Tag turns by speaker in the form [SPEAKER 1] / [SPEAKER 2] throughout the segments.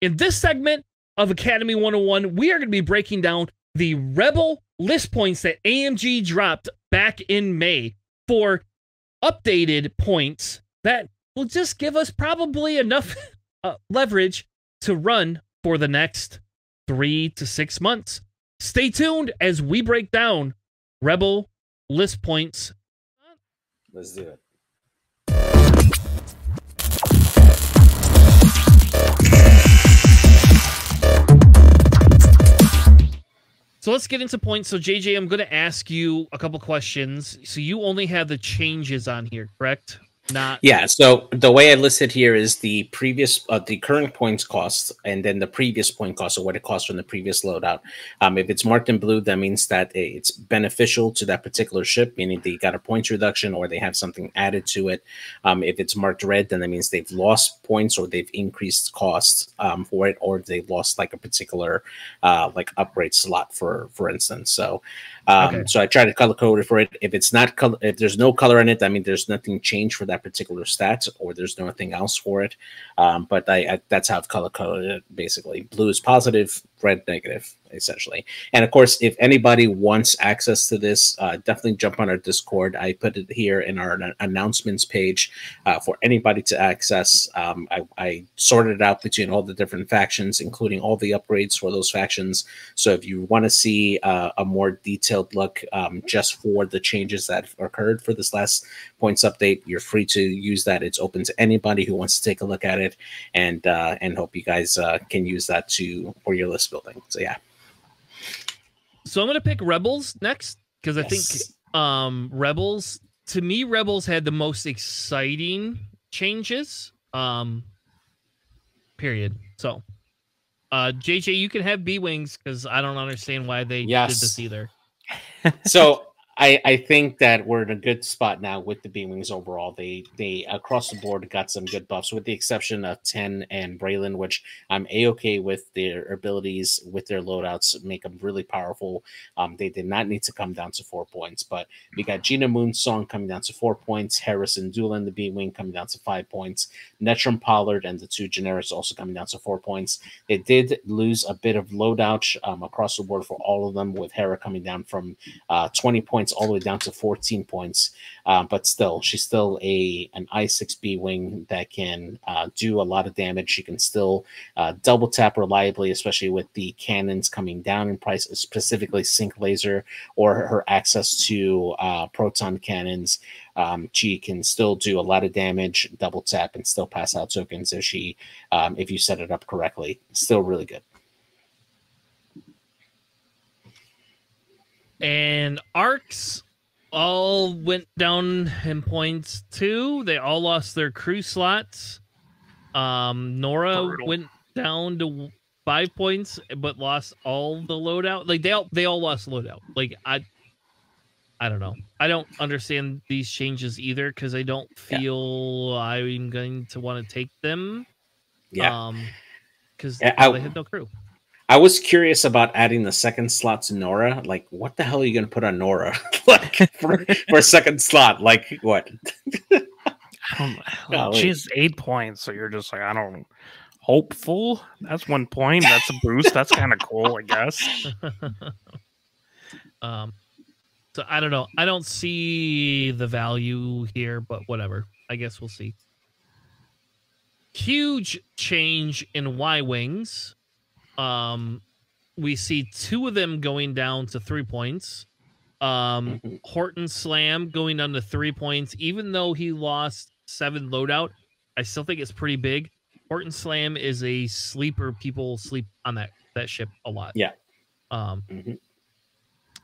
[SPEAKER 1] In this segment of Academy 101, we are going to be breaking down the Rebel list points that AMG dropped back in May for updated points that will just give us probably enough leverage to run for the next 3 to 6 months. Stay tuned as we break down Rebel list points.
[SPEAKER 2] Let's do it.
[SPEAKER 1] So let's get into points. So JJ, I'm going to ask you a couple questions. So you only have the changes on here, correct? Not
[SPEAKER 2] So the way I listed here is the previous, the current points cost, and then the previous point cost, or what it costs from the previous loadout. If it's marked in blue, that means that it's beneficial to that particular ship, meaning they got a points reduction or they have something added to it. If it's marked red, then that means they've lost points or they've increased costs for it, or they've lost like a particular like upgrade slot, for instance. So so I try to color code it for it. If it's not color, if there's no color in it, I mean there's nothing changed for that particular stat, or there's nothing else for it. But I that's how I've color coded it. Basically, blue is positive, red negative, essentially. And of course, if anybody wants access to this, definitely jump on our Discord. I put it here in our announcements page for anybody to access. I sorted it out between all the different factions, including all the upgrades for those factions. So if you want to see a more detailed look just for the changes that occurred for this last points update, you're free to use that. It's open to anybody who wants to take a look at it, and hope you guys can use that for your list building. So yeah.
[SPEAKER 1] So I'm going to pick Rebels next, because I think Rebels, to me, Rebels had the most exciting changes. Period. So JJ, you can have B-Wings, because I don't understand why they did this either.
[SPEAKER 2] So I think that we're in a good spot now with the B-Wings overall. They across the board got some good buffs, with the exception of 10 and Braylon, which I'm A-okay with. Their abilities with their loadouts make them really powerful. They did not need to come down to 4 points, but we got Gina Moonsong coming down to 4 points, Harrison Doolin, the B-Wing, coming down to 5 points, Netram Pollard and the 2 generics also coming down to 4 points. They did lose a bit of loadout across the board for all of them, with Hera coming down from 20 points all the way down to 14 points, but still, she's still an I6 B-Wing that can do a lot of damage. She can still double tap reliably, especially with the cannons coming down in price, specifically Sync Laser or her access to proton cannons. She can still do a lot of damage, double tap, and still pass out tokens if you set it up correctly. Still really good.
[SPEAKER 1] And Arcs all went down in points too. They all lost their crew slots. Nora went down to 5 points, but lost all the loadout. Like they all lost loadout. Like I don't know. I don't understand these changes either, because I don't feel I'm going to want to take them.
[SPEAKER 2] Yeah.
[SPEAKER 1] Because they had no crew.
[SPEAKER 2] I was curious about adding the second slot to Nora. Like, what the hell are you going to put on Nora? Like for a second slot? Like what?
[SPEAKER 3] I don't, she has 8 points, so you're just like, I don't. Hopeful. That's 1 point. That's a boost. That's kind of cool, I guess.
[SPEAKER 1] So I don't know. I don't see the value here, but whatever. I guess we'll see. Huge change in Y-Wings. We see 2 of them going down to 3 points. Horton Slam going down to 3 points, even though he lost 7 loadout. I still think it's pretty big. Horton Slam is a sleeper. People sleep on that ship a lot.
[SPEAKER 2] Yeah.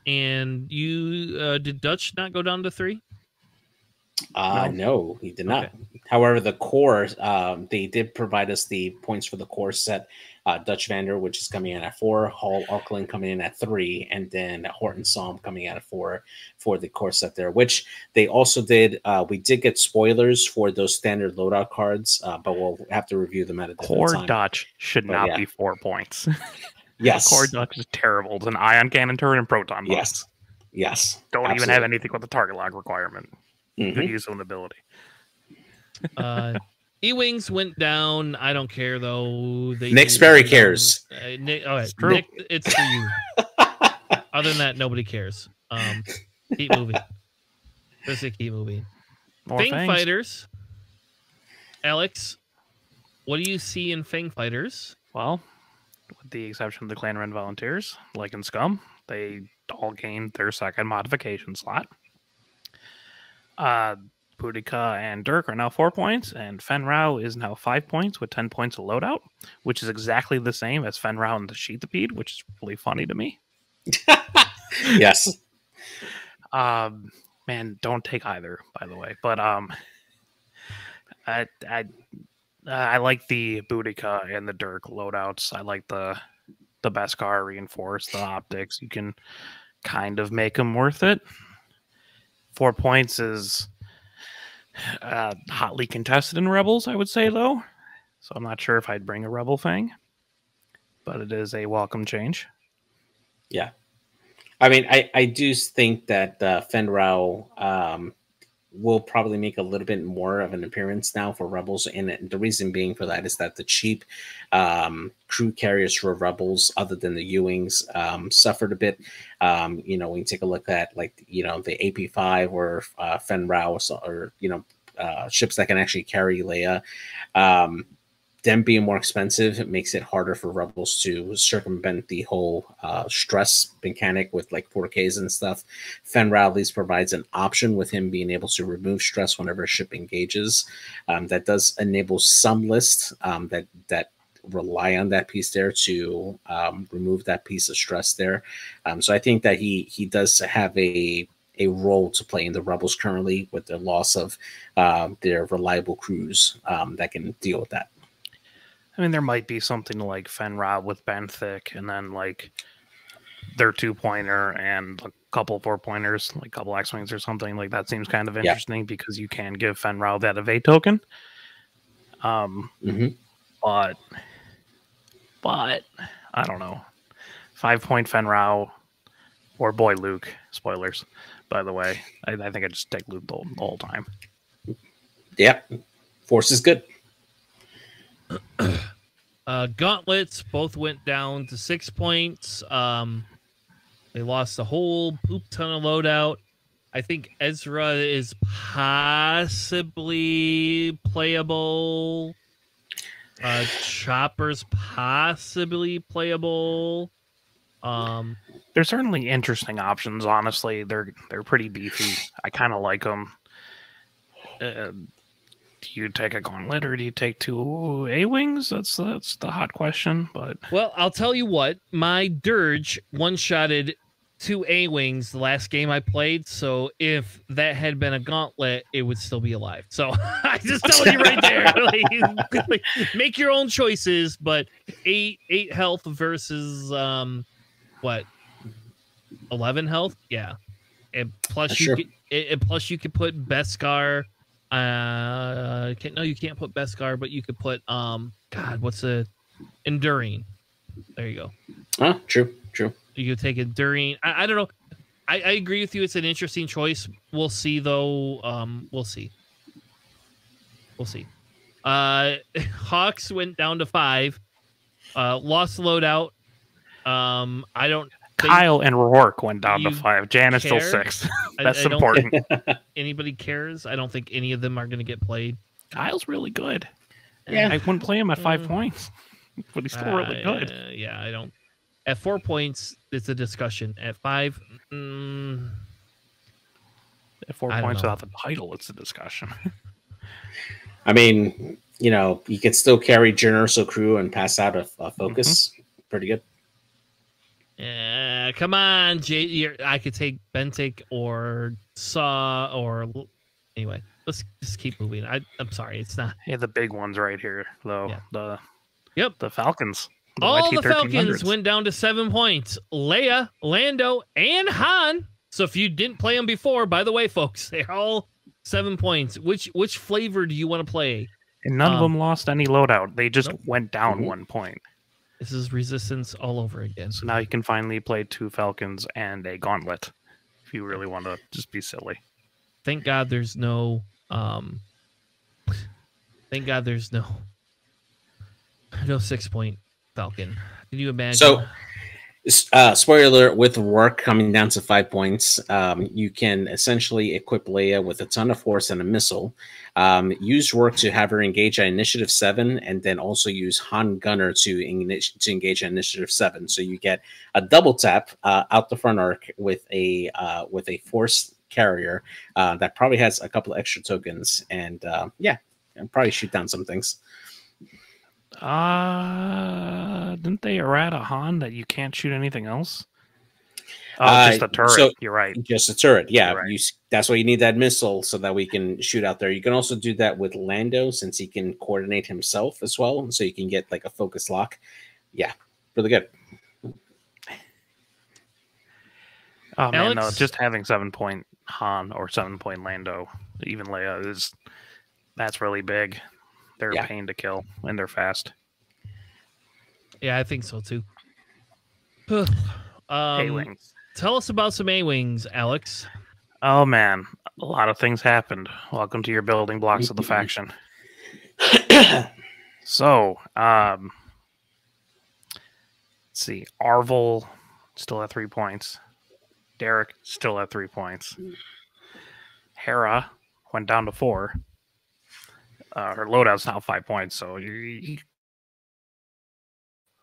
[SPEAKER 1] And you did Dutch not go down to 3?
[SPEAKER 2] No, he did not. Okay. However, the core, they did provide us the points for the core set. Dutch Vander, which is coming in at 4, Hall Auckland coming in at 3, and then Horton Psalm coming out at 4 for the core set there, which they also did. We did get spoilers for those standard loadout cards, but we'll have to review them at a different time.
[SPEAKER 3] Core Dutch should not be 4 points.
[SPEAKER 2] Yes.
[SPEAKER 3] Core Dutch is terrible. It's an ion cannon turret and proton bombs.
[SPEAKER 2] Yes.
[SPEAKER 3] Don't even have anything with the target lock requirement. Good use of an ability.
[SPEAKER 1] E-Wings went down. I don't care, though.
[SPEAKER 2] Nick Sperry cares.
[SPEAKER 1] Nick, all right,
[SPEAKER 3] It's true.
[SPEAKER 1] Nick, it's for you. Other than that, nobody cares. Keep moving. Just keep moving.
[SPEAKER 3] More
[SPEAKER 1] Fang Fighters. Alex, what do you see in Fang Fighters?
[SPEAKER 3] Well, with the exception of the Clan Ren Volunteers, like in Scum, they all gained their second modification slot. Boudica and Dirk are now 4 points, and Fen Rao is now 5 points with 10 points of loadout, which is exactly the same as Fen Rao and the Sheathapede, which is really funny to me.
[SPEAKER 2] Yes.
[SPEAKER 3] Man, don't take either, by the way. But I like the Boudica and the Dirk loadouts. I like the Beskar reinforced, the optics. You can kind of make them worth it. 4 points is hotly contested in Rebels, I would say, though. So I'm not sure if I'd bring a Rebel Fang, but it is a welcome change.
[SPEAKER 2] Yeah. I mean, I do think that Fen Rao will probably make a little bit more of an appearance now for Rebels. And the reason being for that is that the cheap crew carriers for Rebels, other than the U-Wings, suffered a bit. When you take a look at, like, the AP5 or Fen Rao, or, ships that can actually carry Leia, them being more expensive, it makes it harder for Rebels to circumvent the whole stress mechanic with, like, 4Ks and stuff. Fen Rao at least provides an option with him being able to remove stress whenever a ship engages. That does enable some lists that rely on that piece there to remove that piece of stress there. So I think that he does have a role to play in the Rebels currently, with the loss of their reliable crews that can deal with that.
[SPEAKER 3] I mean, there might be something like Fen Rao with Benthic, and then, like, their 2-pointer and a couple 4-pointers, like a couple X-Wings or something. Like, that seems kind of interesting because you can give Fen Rao that evade token. But I don't know. 5-point Fen Rao or Boy Luke. Spoilers, by the way. I think I just take Luke the whole time.
[SPEAKER 2] Yep. Force is good.
[SPEAKER 1] Gauntlets both went down to 6 points. They lost a whole poop ton of loadout. I think Ezra is possibly playable. Chopper's possibly playable.
[SPEAKER 3] They're certainly interesting options. Honestly, they're pretty beefy. I kind of like them. Do you take a Gauntlet or do you take 2 A-Wings? That's the hot question. But
[SPEAKER 1] well, I'll tell you what. My Dirge one-shotted 2 A-Wings the last game I played. So if that had been a Gauntlet, it would still be alive. So I just tell you right there. Like, make your own choices. But 8 health versus 11 health. Yeah, and plus you could put Beskar. You can't put Beskar, but you could put what's the Enduring? There you go.
[SPEAKER 2] Oh, true.
[SPEAKER 1] You could take Enduring. I don't know. I agree with you. It's an interesting choice. We'll see, though. We'll see. Hawks went down to 5. Lost loadout. I don't.
[SPEAKER 3] Kyle and Rourke went down to 5. Jan is still 6. That's important.
[SPEAKER 1] Anybody cares? I don't think any of them are going to get played.
[SPEAKER 3] Kyle's really good.
[SPEAKER 2] Yeah,
[SPEAKER 3] I wouldn't play him at 5 points, but he's still really good.
[SPEAKER 1] Yeah, I don't. At 4 points, it's a discussion. At 5,
[SPEAKER 3] at 4 points without the title, it's a discussion.
[SPEAKER 2] I mean, you could still carry Generoso Crew and pass out a focus. Pretty good.
[SPEAKER 1] Come on, Jay. I could take Benthic or Saw or anyway. Let's just keep moving. I'm sorry, it's not.
[SPEAKER 3] Yeah, the big ones right here, though.
[SPEAKER 1] Yeah.
[SPEAKER 3] The Falcons.
[SPEAKER 1] All the Falcons went down to 7 points. Leia, Lando, and Han. So if you didn't play them before, by the way, folks, they're all 7 points. Which flavor do you want to play?
[SPEAKER 3] And none of them lost any loadout. They just went down 1 point.
[SPEAKER 1] This is Resistance all over again.
[SPEAKER 3] So now you can finally play 2 Falcons and a Gauntlet if you really want to just be silly.
[SPEAKER 1] Thank God there's no Thank God there's no 6-point Falcon. Can you imagine?
[SPEAKER 2] So, spoiler alert, with Rourke coming down to 5 points, you can essentially equip Leia with a ton of force and a missile. Use Rourke to have her engage at Initiative 7, and then also use Han Gunner to engage at Initiative 7. So you get a double tap out the front arc with a force carrier that probably has a couple of extra tokens, and yeah, and probably shoot down some things.
[SPEAKER 3] Didn't they errata Han that you can't shoot anything else? Oh, just a turret. So you're right.
[SPEAKER 2] Just a turret. Yeah, right. That's why you need that missile so that we can shoot out there. You can also do that with Lando since he can coordinate himself as well, so you can get like a focus lock. Yeah, really good.
[SPEAKER 3] Oh man, no! Just having 7-point Han or 7-point Lando, even Leia that's really big. They're a pain to kill, and they're fast.
[SPEAKER 1] Yeah, I think so too.
[SPEAKER 3] A-Wings.
[SPEAKER 1] Tell us about some A-Wings, Alex.
[SPEAKER 3] Oh, man. A lot of things happened. Welcome to your building blocks of the faction. So, let's see. Arvel still at 3 points. Derek still at 3 points. Hera went down to 4. Her loadout's now 5 points, so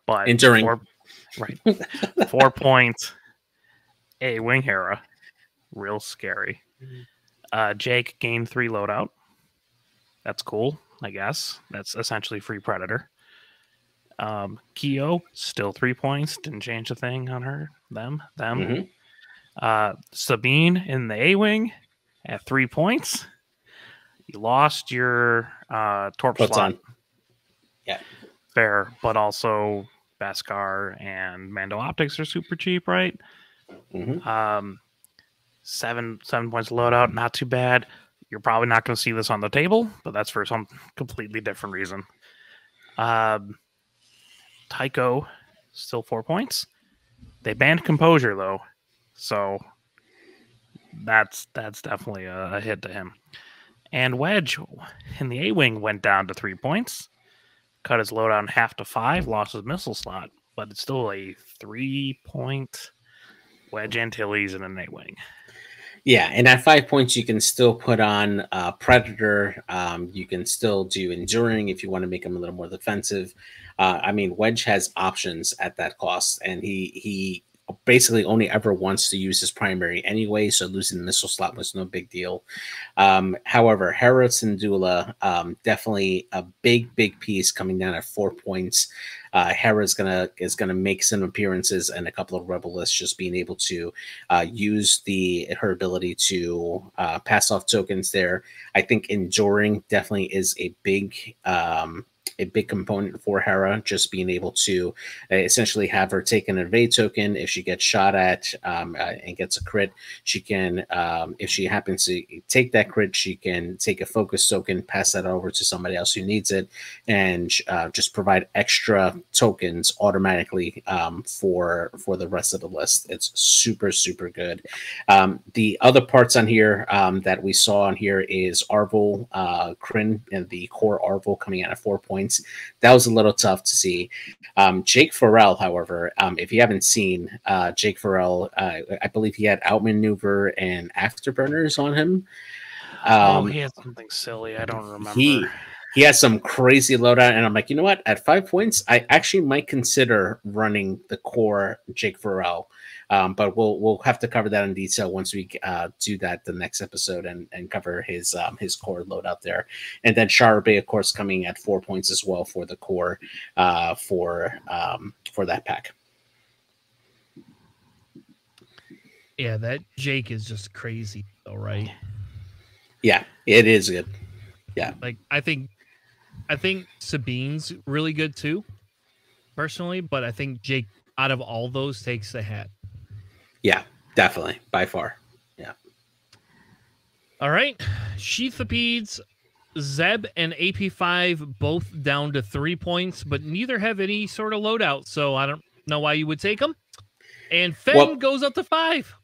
[SPEAKER 3] but
[SPEAKER 2] enduring.
[SPEAKER 3] 4 points. A-Wing Hera, real scary. Jake gained 3 loadout. That's cool, I guess. That's essentially free Predator. Keo still 3 points. Didn't change a thing on her. Them. Mm-hmm. Sabine in the A-Wing at 3 points. You lost your Torp slot.
[SPEAKER 2] Yeah.
[SPEAKER 3] Fair, but also Beskar and Mando Optics are super cheap, right?
[SPEAKER 2] Mm-hmm.
[SPEAKER 3] 7 points loadout, not too bad. You're probably not going to see this on the table, but that's for some completely different reason. Tycho, still 4 points. They banned Composure, though, so that's definitely a hit to him. And Wedge in the A-Wing went down to 3 points. Cut his loadout in half to 5, lost his missile slot, but it's still a 3-point Wedge Antilles in an A-Wing.
[SPEAKER 2] Yeah, and at 5 points, you can still put on Predator. You can still do Enduring if you want to make him a little more defensive. I mean, Wedge has options at that cost, and he basically only ever wants to use his primary anyway, so losing the missile slot was no big deal. However, Hera Syndulla, definitely a big piece coming down at 4 points. Hera is gonna make some appearances and a couple of rebel lists, just being able to use her ability to pass off tokens there. I think Enduring definitely is a big component for Hera, just being able to essentially have her take an evade token. If she gets shot at and gets a crit, she can, if she happens to take that crit, she can take a focus token, pass that over to somebody else who needs it, and just provide extra tokens automatically for the rest of the list. It's super good. The other parts on here that we saw on here is Arvel, Kryn, and the core Arvel coming out at 4 points. That was a little tough to see. Jake Farrell, however, if you haven't seen Jake Farrell, I believe he had Outmaneuver and Afterburners on him.
[SPEAKER 3] He had something silly. I don't remember.
[SPEAKER 2] He has some crazy loadout, and I'm like, you know what? At 5 points, I actually might consider running the core Jake Farrell. But we'll have to cover that in detail once we do that the next episode and cover his core loadout there. And then Sharabe, of course, coming at 4 points as well for the core for that pack.
[SPEAKER 1] Yeah, that Jake is just crazy, though, right?
[SPEAKER 2] Yeah, it is good. Yeah,
[SPEAKER 1] like I think Sabine's really good too, personally, but I think Jake out of all those takes the hat.
[SPEAKER 2] Yeah, definitely. By far. Yeah.
[SPEAKER 1] All right. Sheathopedes, Zeb, and AP5 both down to 3 points, but neither have any sort of loadout, so I don't know why you would take them. And Fenn goes up to 5.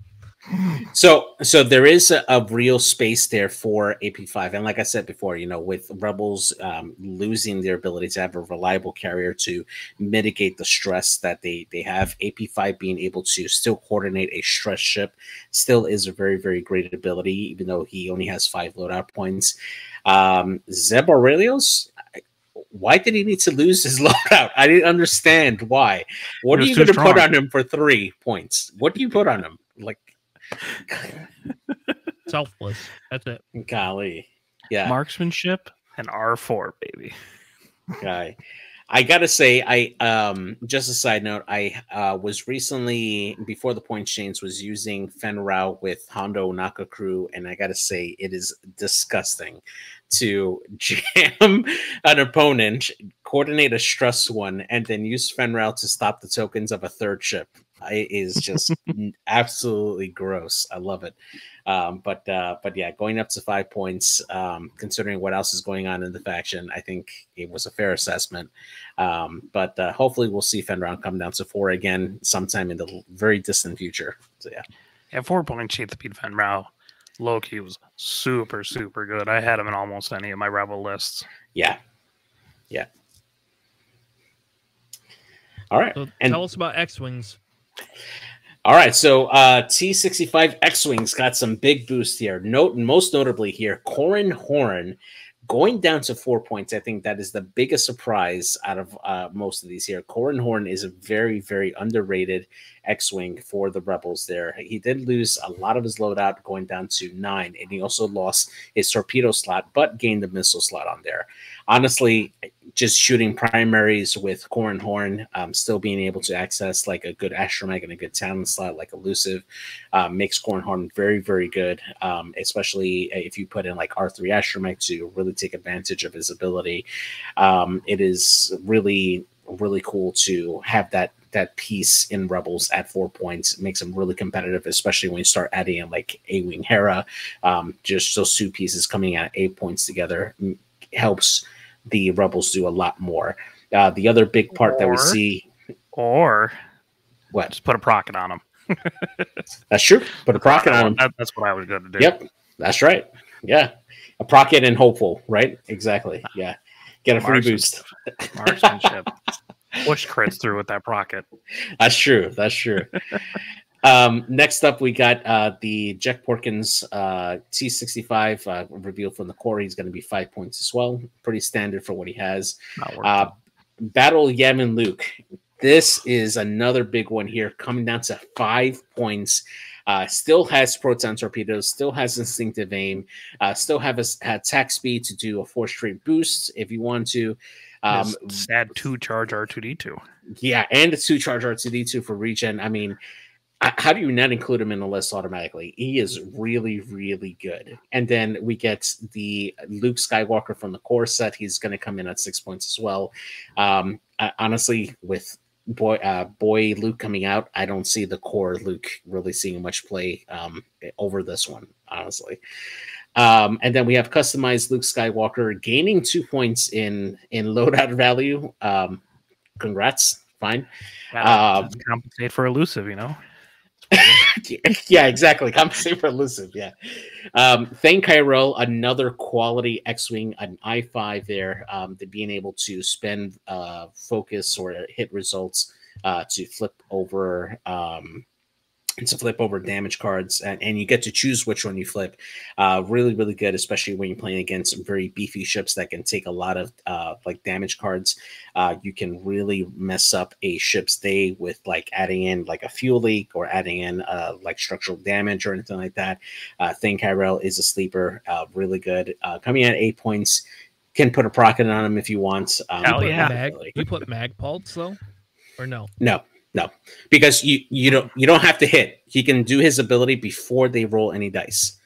[SPEAKER 2] So there is a real space there for AP5, and like I said before, with Rebels losing their ability to have a reliable carrier to mitigate the stress that they have, AP5 being able to still coordinate a stress ship still is a very, very great ability, even though he only has 5 loadout points. Zeb Aurelios, why did he need to lose his loadout? I didn't understand why. What are you going to put on him for 3 points? What do you put on him? Like,
[SPEAKER 1] selfless. That's it.
[SPEAKER 2] Golly, yeah.
[SPEAKER 3] Marksmanship and R4, baby.
[SPEAKER 2] Guy, I gotta say, I just a side note, I was recently before the point change was using Fen Rao with Hondo Naka crew, and I gotta say it is disgusting to jam an opponent, coordinate a stress one, and then use Fen Rao to stop the tokens of a third ship. It is just absolutely gross. I love it. But yeah, going up to 5 points, considering what else is going on in the faction, I think it was a fair assessment. But hopefully we'll see Fenron come down to 4 again sometime in the very distant future. So yeah,
[SPEAKER 3] 4 point sheet to beat Fenrao. Loki was super, super good. I had him in almost any of my Rebel lists.
[SPEAKER 2] Yeah. All right.
[SPEAKER 1] So tell us about X-Wings.
[SPEAKER 2] All right, so T65 X-Wings got some big boost here. Most notably here, Corran Horn going down to 4 points. I think that is the biggest surprise out of most of these here. Corran Horn is a very, very underrated X-Wing for the Rebels there. He did lose a lot of his loadout going down to 9, and he also lost his torpedo slot, but gained the missile slot on there. Honestly, just shooting primaries with Corran Horn, still being able to access like a good astromech and a good talent slot like elusive, makes Corran Horn very, very good, especially if you put in like R3 astromech to really take advantage of his ability. It is really, really cool to have that piece in Rebels at 4 points. It makes them really competitive, especially when you start adding in like A-Wing Hera. Just those 2 pieces coming at 8 points together helps the Rebels do a lot more. The other big part that we see,
[SPEAKER 3] or
[SPEAKER 2] what?
[SPEAKER 3] Just put a procket on them.
[SPEAKER 2] That's true. Put a procket on them.
[SPEAKER 3] That's what I was going to do.
[SPEAKER 2] Yep, that's right. Yeah, a procket and hopeful, right? Exactly. Yeah, get a free boost.
[SPEAKER 3] Marksmanship. Push crits through with that procket.
[SPEAKER 2] That's true. That's true. Next up, we got the Jack Porkins T65 reveal from the core. He's going to be 5 points as well. Pretty standard for what he has. Battle Yamin Luke. This is another big one here, coming down to 5 points. Still has proton torpedoes, still has instinctive aim, still have attack speed to do a 4-straight boost if you want to.
[SPEAKER 3] Add 2 charge R2D2.
[SPEAKER 2] Yeah, and a 2 charge R2D2 for regen. I mean, how do you not include him in the list automatically? He is really, really good. And then we get the Luke Skywalker from the core set. He's going to come in at 6 points as well. Honestly, with boy Luke coming out, I don't see the core Luke really seeing much play over this one, honestly. And then we have customized Luke Skywalker gaining 2 points in loadout value. Congrats. Fine.
[SPEAKER 3] Compensate for elusive,
[SPEAKER 2] Yeah, exactly. Compensate for elusive. Yeah. Thane Kyrell, another quality X-Wing, an I5 there, to being able to spend focus or hit results to flip over damage cards, and you get to choose which one you flip. Really, really good, especially when you're playing against some very beefy ships that can take a lot of like damage cards. You can really mess up a ship's day with like adding in like a fuel leak or adding in like structural damage or anything like that. Thane Kyrell is a sleeper, really good. Coming at 8 points, can put a procket on him if you want.
[SPEAKER 1] You put mag pulse though, or no?
[SPEAKER 2] No, because you don't have to hit. He can do his ability before they roll any dice.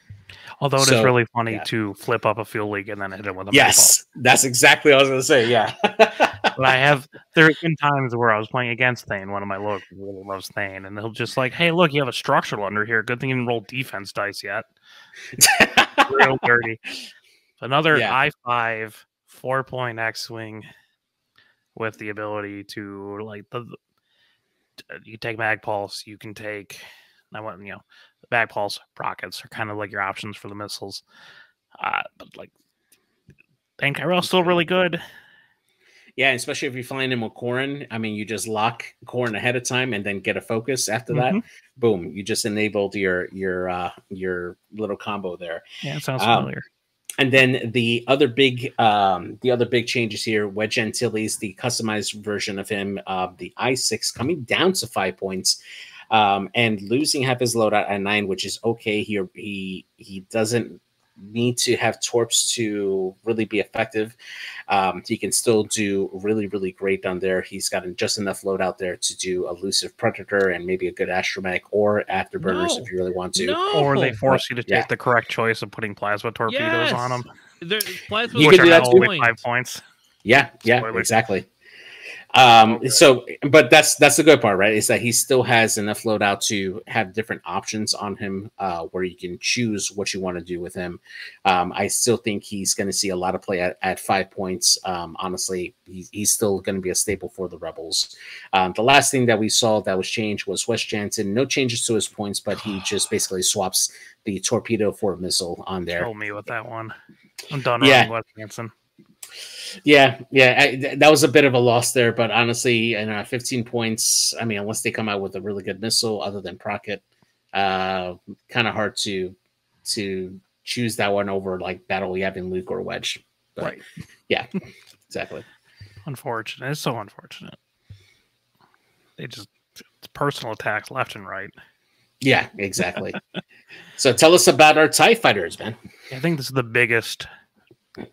[SPEAKER 3] Although it is really funny to flip up a fuel leak and then hit it with a
[SPEAKER 2] yes, that's exactly what I was going to say. Yeah,
[SPEAKER 3] but there's been times where I was playing against Thane. One of my locals really loves Thane, and he'll just like, hey, look, you have a structural under here. Good thing you didn't roll defense dice yet. Real dirty. Another I5 4-point X-Wing with the ability to like you take mag pulse, you can take I went, the back pulse rockets are kind of like your options for the missiles. But like, Bane Kyrell's still really good.
[SPEAKER 2] Yeah, especially if you're flying in with Corrin. I mean, you just lock Corrin ahead of time and then get a focus after that. Boom, you just enabled your little combo there.
[SPEAKER 3] Yeah, it sounds familiar.
[SPEAKER 2] And then the other big changes here, Wedge Antilles, the customized version of him, the I6 coming down to 5 points, and losing half his loadout at 9, which is okay. He doesn't need to have torps to really be effective. He can still do really, really great down there. He's got just enough loadout there to do elusive predator and maybe a good astromech or afterburners if you really want to.
[SPEAKER 3] Or they force you to take the correct choice of putting plasma torpedoes on them.
[SPEAKER 1] Plasma
[SPEAKER 2] you could do that
[SPEAKER 3] only 5 points.
[SPEAKER 2] Yeah, exactly. So, but that's the good part, right? Is that he still has enough loadout to have different options on him, where you can choose what you want to do with him. I still think he's going to see a lot of play at 5 points. Honestly, he's still going to be a staple for the Rebels. The last thing that we saw that was changed was Wes Jansen. No changes to his points, but he just basically swaps the torpedo for a missile on there.
[SPEAKER 3] Kill me with that one. I'm done running Wes Jansen.
[SPEAKER 2] Yeah, that was a bit of a loss there, but honestly, 15 points. I mean, unless they come out with a really good missile, other than Procket, kind of hard to choose that one over like Battle Yavin, Luke, or Wedge. But,
[SPEAKER 3] right?
[SPEAKER 2] Yeah, exactly.
[SPEAKER 3] Unfortunate. It's so unfortunate. It's personal attacks left and right.
[SPEAKER 2] Yeah, exactly. So tell us about our TIE fighters, man.
[SPEAKER 3] I think this is the biggest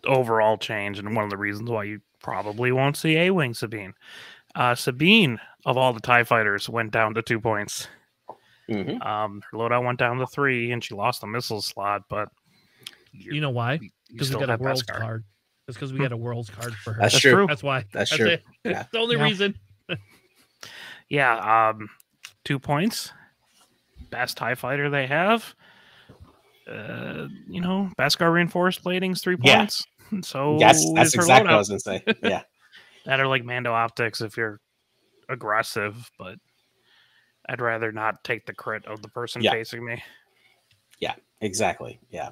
[SPEAKER 3] overall change and one of the reasons why you probably won't see A-Wing Sabine. Sabine, of all the TIE fighters, went down to 2 points. Her loadout went down to 3 and she lost the missile slot, but
[SPEAKER 1] you know why? Because we got a world's card. It's because we got a world's card for her.
[SPEAKER 2] That's true.
[SPEAKER 1] That's why.
[SPEAKER 2] That's true.
[SPEAKER 1] It. Yeah. It's the only reason.
[SPEAKER 3] 2 points. Best TIE fighter they have. Beskar reinforced plating's 3 points. Yeah. So
[SPEAKER 2] that's exactly what I was gonna say. Yeah.
[SPEAKER 3] That are like Mando optics if you're aggressive, but I'd rather not take the crit of the person facing me.
[SPEAKER 2] Yeah, exactly. Yeah.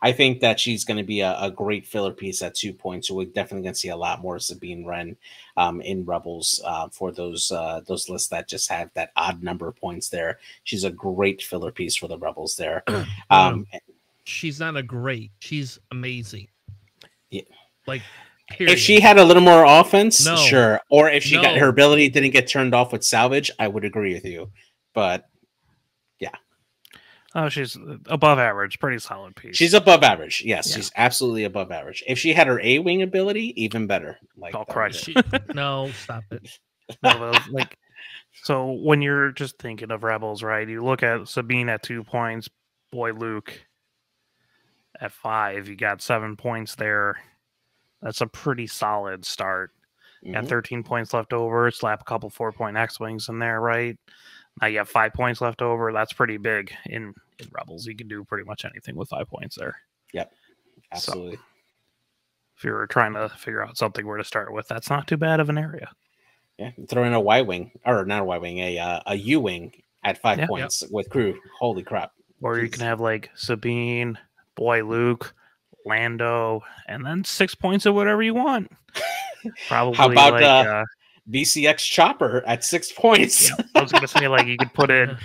[SPEAKER 2] I think that she's going to be a great filler piece at 2 points. So we're definitely going to see a lot more Sabine Wren in Rebels for those lists that just have that odd number of points there. She's a great filler piece for the Rebels there.
[SPEAKER 1] She's not a great. She's amazing.
[SPEAKER 2] Yeah.
[SPEAKER 1] Like,
[SPEAKER 2] period. If she had a little more offense, sure. Or if she got her ability didn't get turned off with salvage, I would agree with you. But yeah.
[SPEAKER 3] Oh, she's above average, pretty solid piece.
[SPEAKER 2] She's above average. Yes, she's absolutely above average. If she had her A-wing ability, even better. Like,
[SPEAKER 3] oh Christ!
[SPEAKER 1] No, stop it.
[SPEAKER 3] No, so when you're just thinking of Rebels, right? You look at Sabine at 2 points, boy Luke at 5. You got 7 points there. That's a pretty solid start. You got 13 points left over. Slap a couple 4-point X-wings in there, right? Now you have 5 points left over. That's pretty big in Rebels. You can do pretty much anything with 5 points there.
[SPEAKER 2] Yep, absolutely.
[SPEAKER 3] So, if you're trying to figure out something where to start with, that's not too bad of an area.
[SPEAKER 2] Yeah, throw in a Y-wing, or not a Y-wing, a U-wing at 5 points with crew. Holy crap!
[SPEAKER 3] Or you can have like Sabine, boy Luke, Lando, and then 6 points of whatever you want. Probably.
[SPEAKER 2] How about VCX Chopper at 6 points?
[SPEAKER 3] Yeah, I was going to say, like, you could put in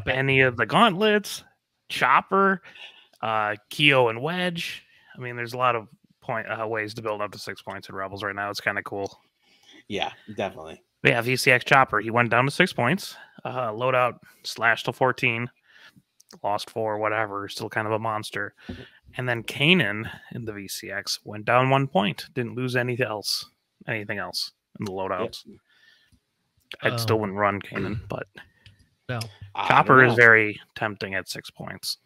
[SPEAKER 3] any of the gauntlets, Chopper, Keo, and Wedge. I mean, there's a lot of ways to build up to 6 points in Rebels right now. It's kind of cool.
[SPEAKER 2] Yeah, definitely.
[SPEAKER 3] But yeah, VCX Chopper, he went down to 6 points. Loadout slashed to 14. Lost 4, whatever. Still kind of a monster. And then Kanan in the VCX went down 1 point. Didn't lose anything else in the loadouts. Yep. I still wouldn't run Kanan, but
[SPEAKER 1] no.
[SPEAKER 3] Chopper is very tempting at 6 points.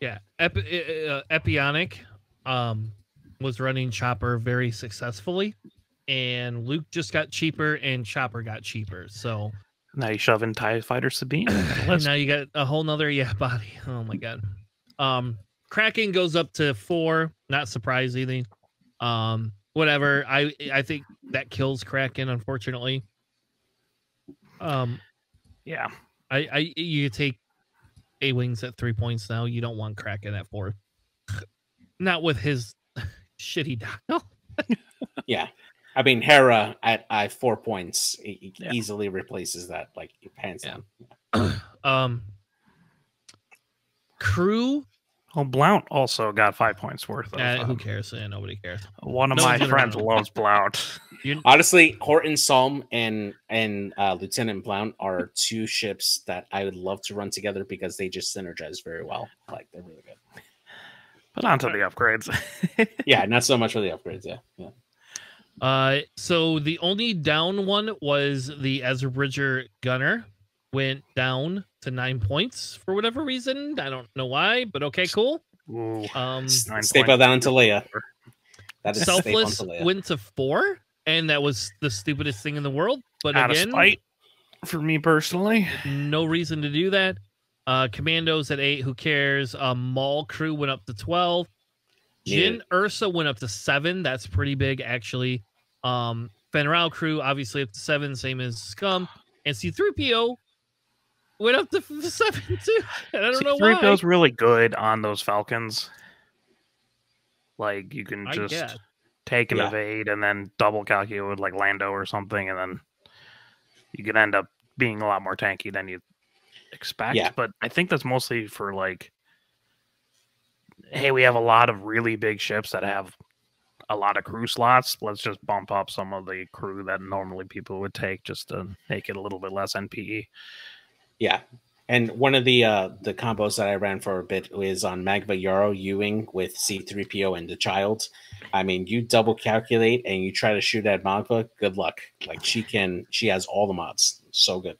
[SPEAKER 1] Yeah, Epionic was running Chopper very successfully, and Luke just got cheaper, and Chopper got cheaper. So
[SPEAKER 3] now you shove in TIE Fighter Sabine.
[SPEAKER 1] Now you got a whole nother body. Oh my god. Kraken goes up to 4. Not surprising. Whatever. I think that kills Kraken, unfortunately.
[SPEAKER 3] Yeah.
[SPEAKER 1] You take A-Wings at 3 points now. You don't want Kraken at 4. Not with his shitty dial.
[SPEAKER 2] Yeah. I mean, Hera at 4 points easily replaces that, like, hands down.
[SPEAKER 3] Oh,
[SPEAKER 1] Crew.
[SPEAKER 3] Blount also got 5 points worth of.
[SPEAKER 1] Who cares? Nobody cares.
[SPEAKER 3] One of my friends loves Blount.
[SPEAKER 2] Honestly, Horton Salm and Lieutenant Blount are 2 ships that I would love to run together because they just synergize very well. Like, they're really good.
[SPEAKER 3] But on to the upgrades.
[SPEAKER 2] Yeah, not so much for the upgrades. Yeah.
[SPEAKER 1] So the only down one was the Ezra Bridger Gunner. Went down to 9 points for whatever reason. I don't know why, but okay, cool.
[SPEAKER 2] Staple down to Leia. That is
[SPEAKER 1] Selfless went to 4, and that was the stupidest thing in the world. But
[SPEAKER 3] out
[SPEAKER 1] again,
[SPEAKER 3] of spite for me personally,
[SPEAKER 1] no reason to do that. Commandos at 8. Who cares? Maul crew went up to 12. Jin Ursa went up to 7. That's pretty big, actually. Fenral crew obviously up to 7, same as Scum, and C3PO went up to 7 too. And I don't know why.
[SPEAKER 3] C3PO's really good on those Falcons. Like, you can just take an evade and then double calculate with like Lando or something, and then you can end up being a lot more tanky than you expect.
[SPEAKER 2] Yeah.
[SPEAKER 3] But I think that's mostly for like, hey, we have a lot of really big ships that have a lot of crew slots. Let's just bump up some of the crew that normally people would take just to make it a little bit less NPE.
[SPEAKER 2] Yeah. And one of the combos that I ran for a bit is on Magva Yarrow Ewing with C3PO and the child. I mean, you double calculate and you try to shoot at Magva, good luck. Like, she has all the mods. So good.